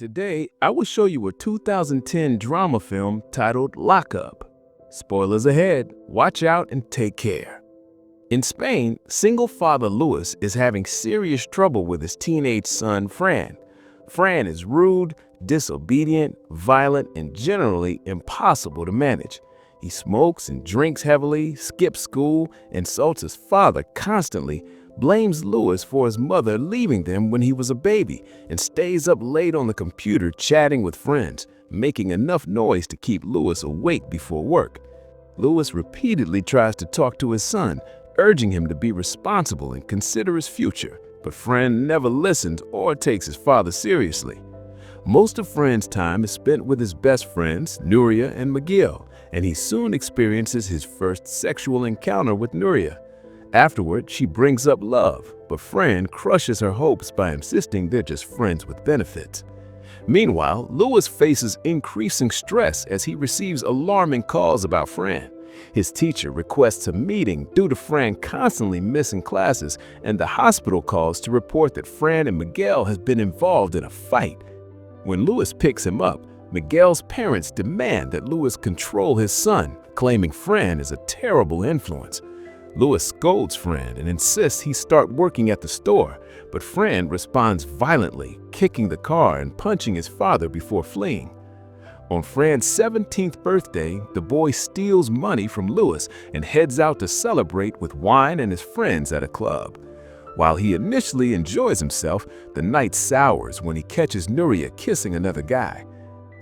Today, I will show you a 2010 drama film titled Lock Up. Spoilers ahead, watch out and take care. In Spain, single father Luis is having serious trouble with his teenage son Fran. Fran is rude, disobedient, violent, and generally impossible to manage. He smokes and drinks heavily, skips school, insults his father constantly, blames Luis for his mother leaving them when he was a baby, and stays up late on the computer chatting with friends, making enough noise to keep Luis awake before work. Luis repeatedly tries to talk to his son, urging him to be responsible and consider his future, but Fran never listens or takes his father seriously. Most of Fran's time is spent with his best friends, Nuria and Miguel, and he soon experiences his first sexual encounter with Nuria. Afterward, she brings up love, but Fran crushes her hopes by insisting they're just friends with benefits. Meanwhile, Luis faces increasing stress as he receives alarming calls about Fran. His teacher requests a meeting due to Fran constantly missing classes, and the hospital calls to report that Fran and Miguel has been involved in a fight. When Luis picks him up, Miguel's parents demand that Luis control his son, claiming Fran is a terrible influence. Luis scolds Fran and insists he start working at the store, but Fran responds violently, kicking the car and punching his father before fleeing. On Fran's 17th birthday, the boy steals money from Luis and heads out to celebrate with wine and his friends at a club. While he initially enjoys himself, the night sours when he catches Nuria kissing another guy.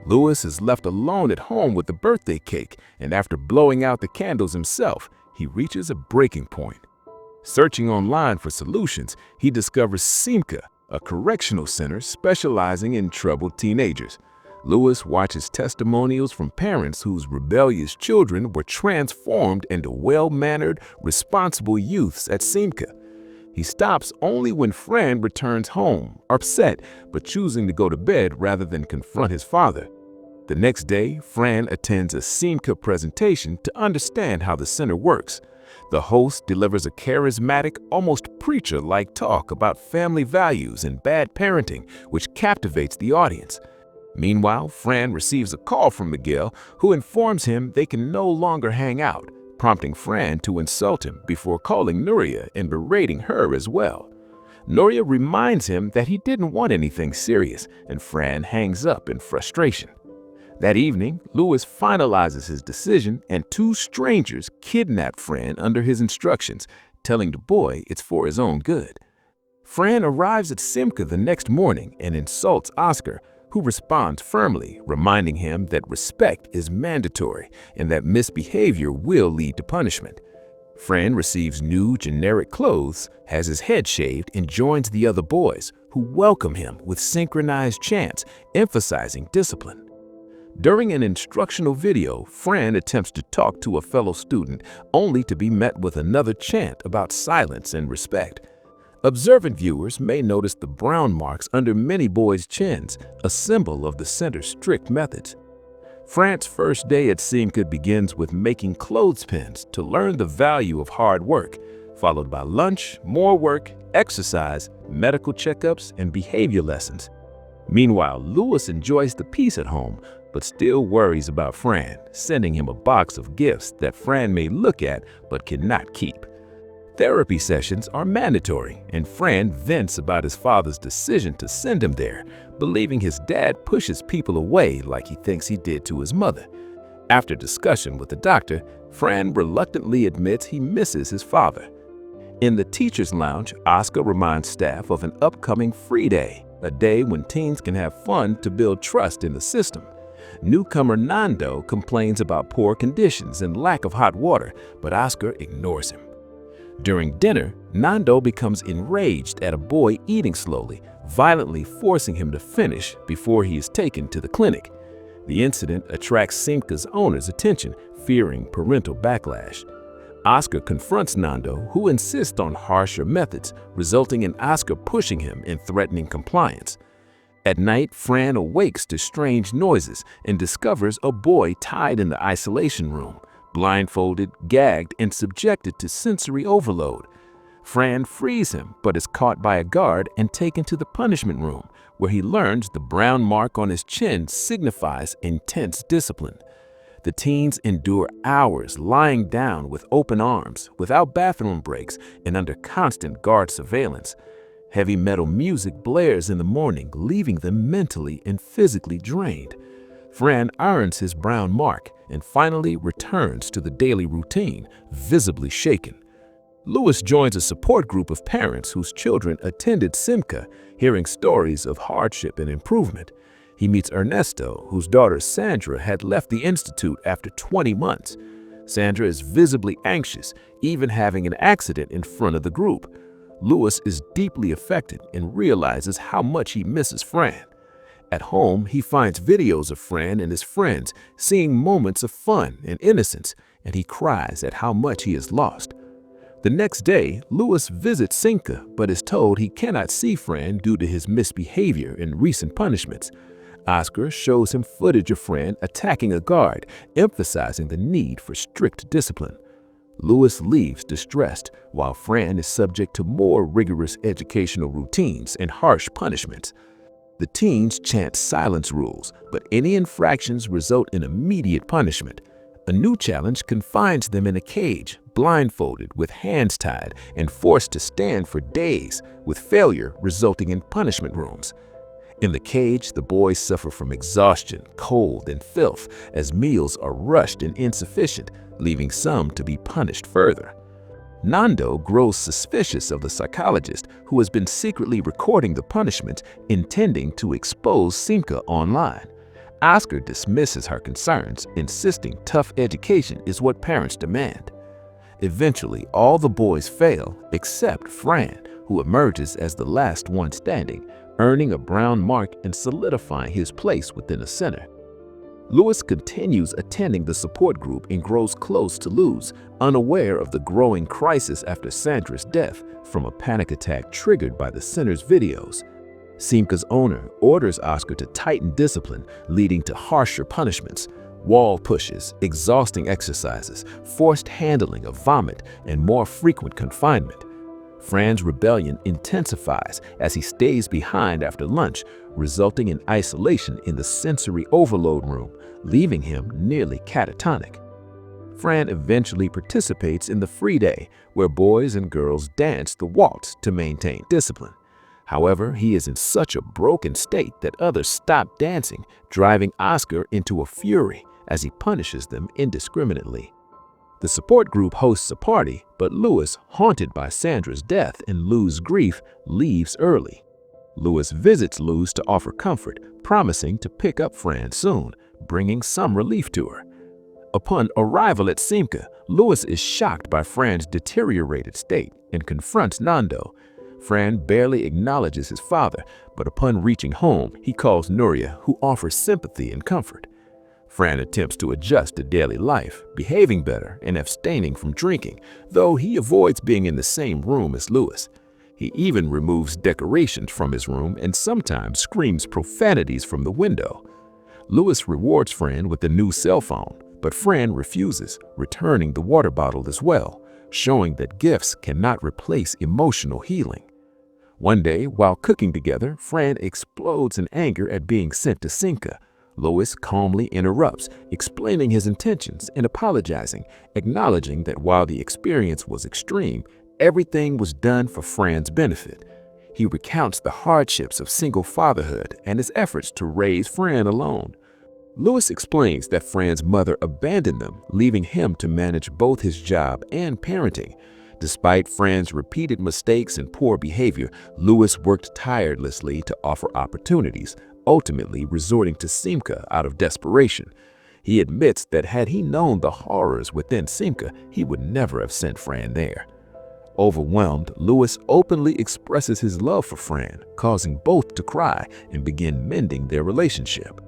Luis is left alone at home with the birthday cake, and after blowing out the candles himself, he reaches a breaking point. Searching online for solutions, he discovers Simca, a correctional center specializing in troubled teenagers. Luis watches testimonials from parents whose rebellious children were transformed into well-mannered, responsible youths at Simca. He stops only when Fran returns home, upset but choosing to go to bed rather than confront his father. The next day, Fran attends a Simca presentation to understand how the center works. The host delivers a charismatic, almost preacher-like talk about family values and bad parenting, which captivates the audience. Meanwhile, Fran receives a call from Miguel, who informs him they can no longer hang out, prompting Fran to insult him before calling Nuria and berating her as well. Nuria reminds him that he didn't want anything serious, and Fran hangs up in frustration. That evening, Luis finalizes his decision, and two strangers kidnap Fran under his instructions, telling the boy it's for his own good. Fran arrives at Simca the next morning and insults Oscar, who responds firmly, reminding him that respect is mandatory and that misbehavior will lead to punishment. Fran receives new generic clothes, has his head shaved, and joins the other boys, who welcome him with synchronized chants, emphasizing discipline. During an instructional video, Fran attempts to talk to a fellow student, only to be met with another chant about silence and respect. Observant viewers may notice the brown marks under many boys' chins, a symbol of the center's strict methods. Fran's first day at Simca begins with making clothespins to learn the value of hard work, followed by lunch, more work, exercise, medical checkups, and behavior lessons. Meanwhile, Luis enjoys the peace at home, but still worries about Fran, sending him a box of gifts that Fran may look at but cannot keep. Therapy sessions are mandatory, and Fran vents about his father's decision to send him there, believing his dad pushes people away like he thinks he did to his mother. After discussion with the doctor, Fran reluctantly admits he misses his father. In the teacher's lounge, Oscar reminds staff of an upcoming free day, a day when teens can have fun to build trust in the system. Newcomer Nando complains about poor conditions and lack of hot water, but Oscar ignores him. During dinner, Nando becomes enraged at a boy eating slowly, violently forcing him to finish before he is taken to the clinic. The incident attracts Simca's owner's attention, fearing parental backlash. Oscar confronts Nando, who insists on harsher methods, resulting in Oscar pushing him and threatening compliance. At night, Fran awakes to strange noises and discovers a boy tied in the isolation room, blindfolded, gagged, and subjected to sensory overload. Fran frees him but is caught by a guard and taken to the punishment room, where he learns the brown mark on his chin signifies intense discipline. The teens endure hours lying down with open arms, without bathroom breaks, and under constant guard surveillance. Heavy metal music blares in the morning, leaving them mentally and physically drained. Fran irons his brown mark and finally returns to the daily routine, visibly shaken. Louis joins a support group of parents whose children attended Simca, hearing stories of hardship and improvement. He meets Ernesto, whose daughter Sandra had left the institute after 20 months. Sandra is visibly anxious, even having an accident in front of the group. Louis is deeply affected and realizes how much he misses Fran. At home, he finds videos of Fran and his friends, seeing moments of fun and innocence, and he cries at how much he has lost. The next day, Louis visits Simca but is told he cannot see Fran due to his misbehavior and recent punishments. Oscar shows him footage of Fran attacking a guard, emphasizing the need for strict discipline. Louis leaves distressed, while Fran is subject to more rigorous educational routines and harsh punishments. The teens chant silence rules, but any infractions result in immediate punishment. A new challenge confines them in a cage, blindfolded, with hands tied, and forced to stand for days, with failure resulting in punishment rooms. In the cage, the boys suffer from exhaustion, cold, and filth, as meals are rushed and insufficient, leaving some to be punished further. Nando grows suspicious of the psychologist who has been secretly recording the punishments, intending to expose Simca online. Oscar dismisses her concerns, insisting tough education is what parents demand. Eventually, all the boys fail except Fran, who emerges as the last one standing, earning a brown mark and solidifying his place within the center. Louis continues attending the support group and grows close to Luz, unaware of the growing crisis after Sandra's death from a panic attack triggered by the center's videos. Simca's owner orders Oscar to tighten discipline, leading to harsher punishments, wall pushes, exhausting exercises, forced handling of vomit, and more frequent confinement. Fran's rebellion intensifies as he stays behind after lunch, resulting in isolation in the sensory overload room, leaving him nearly catatonic. Fran eventually participates in the free day, where boys and girls dance the waltz to maintain discipline. However, he is in such a broken state that others stop dancing, driving Oscar into a fury as he punishes them indiscriminately. The support group hosts a party, but Louis, haunted by Sandra's death and Luz's grief, leaves early. Louis visits Luz to offer comfort, promising to pick up Fran soon, bringing some relief to her. Upon arrival at Simca, Louis is shocked by Fran's deteriorated state and confronts Nando. Fran barely acknowledges his father, but upon reaching home, he calls Nuria, who offers sympathy and comfort. Fran attempts to adjust to daily life, behaving better and abstaining from drinking, though he avoids being in the same room as Louis. He even removes decorations from his room and sometimes screams profanities from the window. Louis rewards Fran with a new cell phone, but Fran refuses, returning the water bottle as well, showing that gifts cannot replace emotional healing. One day, while cooking together, Fran explodes in anger at being sent to Simca. Louis calmly interrupts, explaining his intentions and apologizing, acknowledging that while the experience was extreme, everything was done for Fran's benefit. He recounts the hardships of single fatherhood and his efforts to raise Fran alone. Louis explains that Fran's mother abandoned them, leaving him to manage both his job and parenting. Despite Fran's repeated mistakes and poor behavior, Louis worked tirelessly to offer opportunities, ultimately resorting to Simca out of desperation. He admits that had he known the horrors within Simca, he would never have sent Fran there. Overwhelmed, Louis openly expresses his love for Fran, causing both to cry and begin mending their relationship.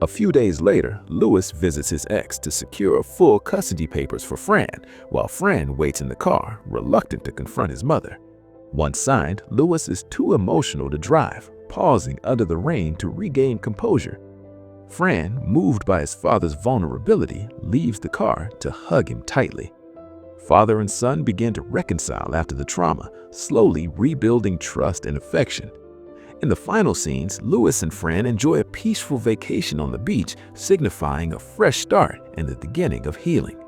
A few days later, Louis visits his ex to secure full custody papers for Fran, while Fran waits in the car, reluctant to confront his mother. Once signed, Louis is too emotional to drive, pausing under the rain to regain composure. Fran, moved by his father's vulnerability, leaves the car to hug him tightly. Father and son begin to reconcile after the trauma, slowly rebuilding trust and affection. In the final scenes, Lewis and Fran enjoy a peaceful vacation on the beach, signifying a fresh start and the beginning of healing.